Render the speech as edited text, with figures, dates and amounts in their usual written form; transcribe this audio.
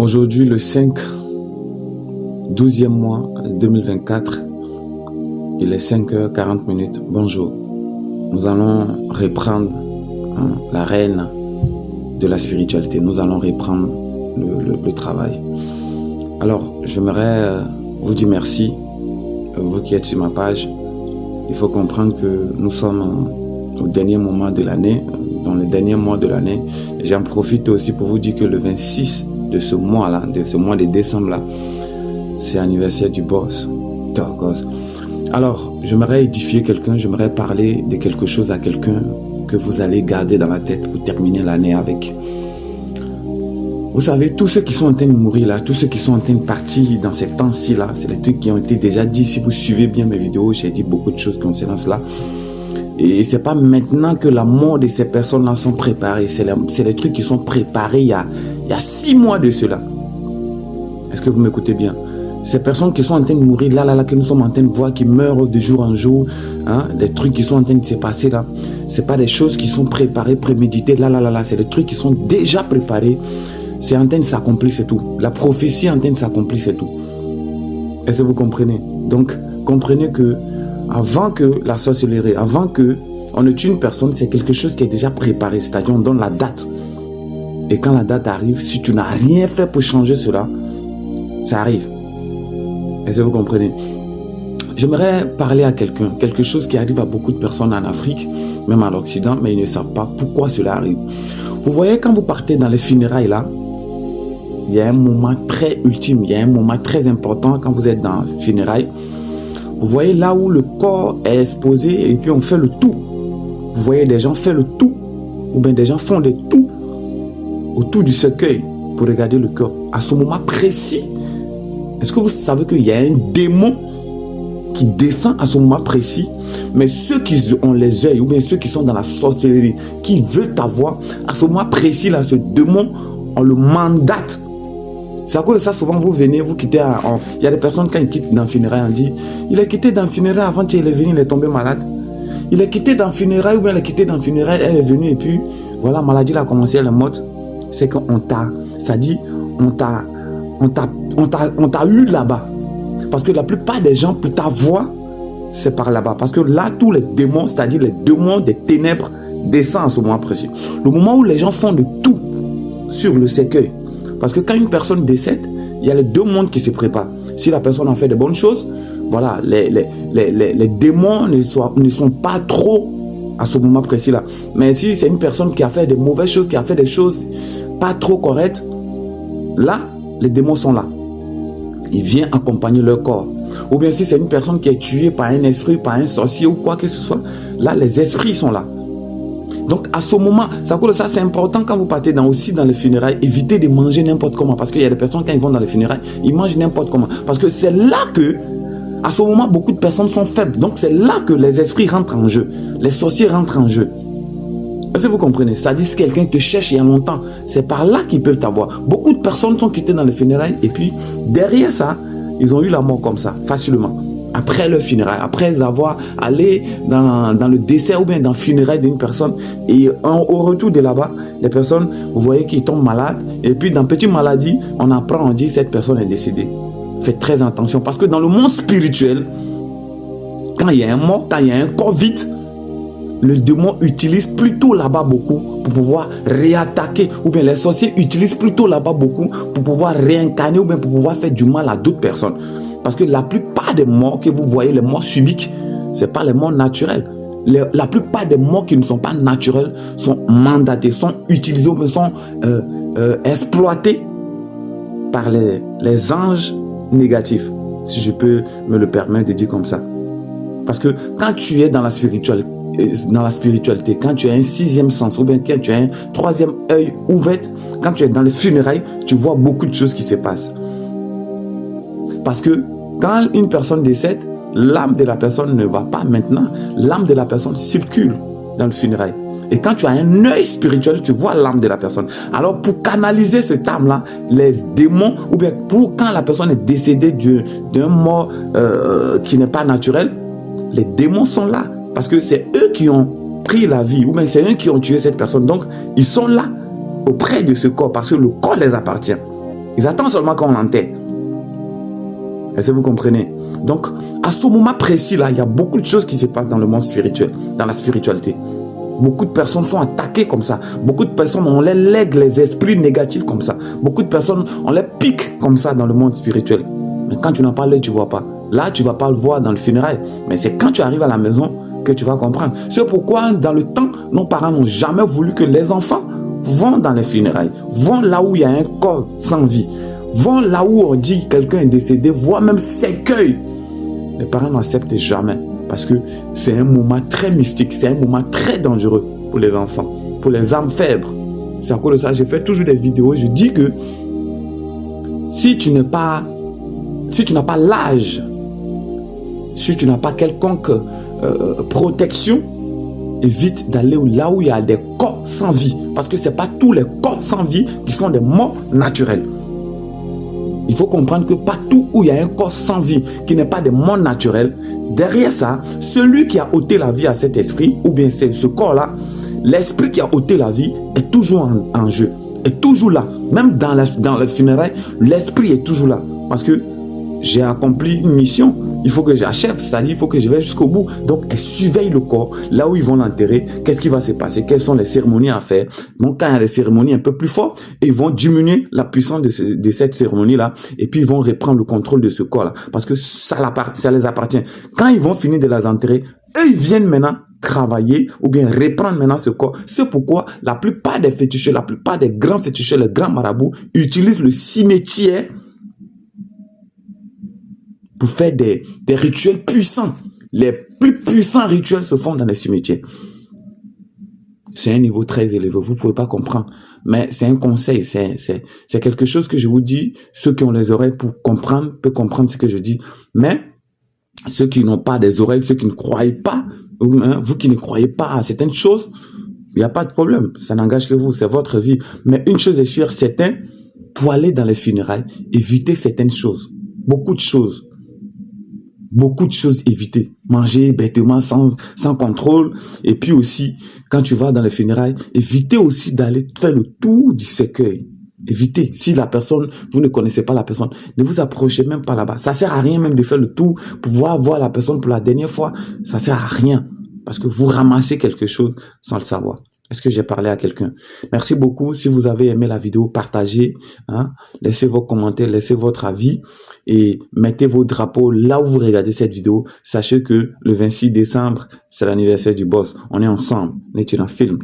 Aujourd'hui, le 5, 12e mois 2024, il est 5h40. Bonjour. Nous allons reprendre la reine de la spiritualité. Nous allons reprendre le travail. Alors, j'aimerais vous dire merci, vous qui êtes sur ma page. Il faut comprendre que nous sommes au dernier moment de l'année, dans le dernier mois de l'année. J'en profite aussi pour vous dire que le 26 de ce mois-là, de ce mois de décembre-là, c'est l'anniversaire du boss, Torgos. Alors, j'aimerais édifier quelqu'un, j'aimerais parler de quelque chose à quelqu'un que vous allez garder dans la tête pour terminer l'année avec. Vous savez, tous ceux qui sont en train de mourir là, tous ceux qui sont en train de partir dans ces temps-ci là, c'est les trucs qui ont été déjà dit. Si vous suivez bien mes vidéos, j'ai dit beaucoup de choses concernant cela. Et c'est pas maintenant que la mort de ces personnes-là sont préparées. C'est les trucs qui sont préparés il y a 6 mois de cela. Est-ce que vous m'écoutez bien? Ces personnes qui sont en train de mourir là, que nous sommes en train de voir, qui meurent de jour en jour, les trucs qui sont en train de se passer là, c'est pas des choses qui sont préparées, préméditées, c'est des trucs qui sont déjà préparés. C'est en train de s'accomplir, c'est tout. La prophétie est en train de s'accomplir, c'est tout. Est-ce que vous comprenez? Donc, comprenez que avant que la sorcellerie, avant que on ne tue une personne, c'est quelque chose qui est déjà préparé. C'est-à-dire, on donne la date. Et quand la date arrive, si tu n'as rien fait pour changer cela, ça arrive. Est-ce que vous comprenez? J'aimerais parler à quelqu'un, quelque chose qui arrive à beaucoup de personnes en Afrique, même à l'Occident, mais ils ne savent pas pourquoi cela arrive. Vous voyez, quand vous partez dans les funérailles là, il y a un moment très ultime, il y a un moment très important quand vous êtes dans les funérailles. Vous voyez là où le corps est exposé et puis on fait le tout. Vous voyez, des gens font le tout, ou bien des gens font le tout autour du cercueil pour regarder le corps. À ce moment précis, est-ce que vous savez qu'il y a un démon qui descend à ce moment précis? Mais ceux qui ont les yeux, ou bien ceux qui sont dans la sorcellerie, qui veulent t'avoir, à ce moment précis là, ce démon, on le mandate. C'est à cause de ça, souvent vous venez, vous quittez. Il y a des personnes quand ils quittent dans le funérail, on dit, il est quitté dans le funérail avant qu'il est venu, il est tombé malade. Il est quitté dans le funérail, ou bien il est quitté dans le funérail, elle est venue et puis, voilà, la maladie a commencé, elle est morte. C'est qu'on t'a, ça dit, on t'a eu là-bas. Parce que la plupart des gens, pour t'avoir, c'est par là-bas. Parce que là, tous les démons, c'est-à-dire les démons des ténèbres, descendent à ce moment précis. Le moment où les gens font de tout sur le cercueil. Parce que quand une personne décède, il y a les deux mondes qui se préparent. Si la personne a fait de bonnes choses, voilà, les démons ne sont pas trop à ce moment précis-là. Mais si c'est une personne qui a fait de mauvaises choses, qui a fait des choses pas trop correctes, là, les démons sont là. Ils viennent accompagner leur corps. Ou bien si c'est une personne qui est tuée par un esprit, par un sorcier ou quoi que ce soit, là, les esprits sont là. Donc, à ce moment, ça c'est important quand vous partez aussi dans les funérailles, évitez de manger n'importe comment. Parce qu'il y a des personnes, quand ils vont dans les funérailles, ils mangent n'importe comment. Parce que c'est là que, à ce moment, beaucoup de personnes sont faibles. Donc, c'est là que les esprits rentrent en jeu. Les sorciers rentrent en jeu. Est-ce que vous comprenez? Ça dit que quelqu'un te cherche il y a longtemps. C'est par là qu'ils peuvent t'avoir. Beaucoup de personnes sont quittées dans les funérailles et puis, derrière ça, ils ont eu la mort comme ça, facilement. Après le funérail, après avoir allé dans le décès ou bien dans le funérail d'une personne, et au retour de là-bas, les personnes, vous voyez qu'ils tombent malades, et puis dans petite maladie, on apprend, on dit cette personne est décédée. Faites très attention, parce que dans le monde spirituel, quand il y a un mort, quand il y a un corps vide, le démon utilise plutôt là-bas beaucoup pour pouvoir réattaquer, ou bien les sorciers utilisent plutôt là-bas beaucoup pour pouvoir réincarner, ou bien pour pouvoir faire du mal à d'autres personnes. Parce que la plupart des morts que vous voyez, les morts subiques, ce n'est pas les morts naturels. La plupart des morts qui ne sont pas naturels sont mandatés, sont utilisés, mais sont exploités par les anges négatifs, si je peux me le permettre de dire comme ça. Parce que quand tu es dans la spiritualité, quand tu as un 6e sens, ou bien quand tu as un 3e œil ouvert, quand tu es dans les funérailles, tu vois beaucoup de choses qui se passent. Parce que quand une personne décède, l'âme de la personne ne va pas maintenant. L'âme de la personne circule dans le funérail. Et quand tu as un œil spirituel, tu vois l'âme de la personne. Alors pour canaliser cette âme-là, les démons, ou bien pour quand la personne est décédée d'un mort qui n'est pas naturel, les démons sont là. Parce que c'est eux qui ont pris la vie, ou bien c'est eux qui ont tué cette personne. Donc ils sont là auprès de ce corps, parce que le corps les appartient. Ils attendent seulement qu'on l'enterre. Est-ce que vous comprenez? Donc, à ce moment précis-là, il y a beaucoup de choses qui se passent dans le monde spirituel, dans la spiritualité. Beaucoup de personnes sont attaquées comme ça. Beaucoup de personnes, on les lègue les esprits négatifs comme ça. Beaucoup de personnes, on les pique comme ça dans le monde spirituel. Mais quand tu n'as pas l'œil, tu ne vois pas. Là, tu ne vas pas le voir dans le funérail. Mais c'est quand tu arrives à la maison que tu vas comprendre. C'est pourquoi, dans le temps, nos parents n'ont jamais voulu que les enfants vont dans les funérailles. Vont là où il y a un corps sans vie. Vont là où on dit que quelqu'un est décédé. Voient même cercueil. Les parents n'acceptent jamais. Parce que c'est un moment très mystique. C'est un moment très dangereux pour les enfants. Pour les âmes faibles. C'est à cause de ça, j'ai fait toujours des vidéos. Je dis que si tu n'as pas l'âge, si tu n'as pas quelconque protection, évite d'aller là où il y a des corps sans vie. Parce que ce n'est pas tous les corps sans vie qui sont des morts naturelles. Il faut comprendre que partout où il y a un corps sans vie qui n'est pas des morts naturels, derrière ça, celui qui a ôté la vie à cet esprit, ou bien c'est ce corps-là, l'esprit qui a ôté la vie est toujours en jeu, est toujours là. Même dans les funérailles, l'esprit est toujours là. Parce que j'ai accompli une mission, il faut que j'achève, c'est-à-dire il faut que je vais jusqu'au bout. Donc, elle surveille le corps, là où ils vont l'enterrer, qu'est-ce qui va se passer, quelles sont les cérémonies à faire. Donc, quand il y a des cérémonies un peu plus fortes, ils vont diminuer la puissance de cette cérémonie-là, et puis ils vont reprendre le contrôle de ce corps-là, parce que ça les appartient. Quand ils vont finir de les enterrer, eux, ils viennent maintenant travailler ou bien reprendre maintenant ce corps. C'est pourquoi la plupart des féticheurs, la plupart des grands féticheurs, les grands marabouts utilisent le cimetière pour faire des rituels puissants. Les plus puissants rituels se font dans les cimetières. C'est un niveau très élevé, vous ne pouvez pas comprendre. Mais c'est un conseil, c'est quelque chose que je vous dis. Ceux qui ont les oreilles pour comprendre, peuvent comprendre ce que je dis. Mais ceux qui n'ont pas des oreilles, ceux qui ne croient pas, vous qui ne croyez pas à certaines choses, il n'y a pas de problème. Ça n'engage que vous, c'est votre vie. Mais une chose est sûre, certains, pour aller dans les funérailles, évitez certaines choses. Beaucoup de choses. Beaucoup de choses éviter. Manger bêtement sans contrôle. Et puis aussi, quand tu vas dans les funérailles, évitez aussi d'aller faire le tour du cercueil. Évitez. Si la personne, vous ne connaissez pas la personne, ne vous approchez même pas là-bas. Ça sert à rien même de faire le tour pour voir la personne pour la dernière fois. Ça sert à rien. Parce que vous ramassez quelque chose sans le savoir. Est-ce que j'ai parlé à quelqu'un? Merci beaucoup. Si vous avez aimé la vidéo, partagez. Laissez vos commentaires, laissez votre avis et mettez vos drapeaux là où vous regardez cette vidéo. Sachez que le 26 décembre, c'est l'anniversaire du boss. On est ensemble. On est dans un film.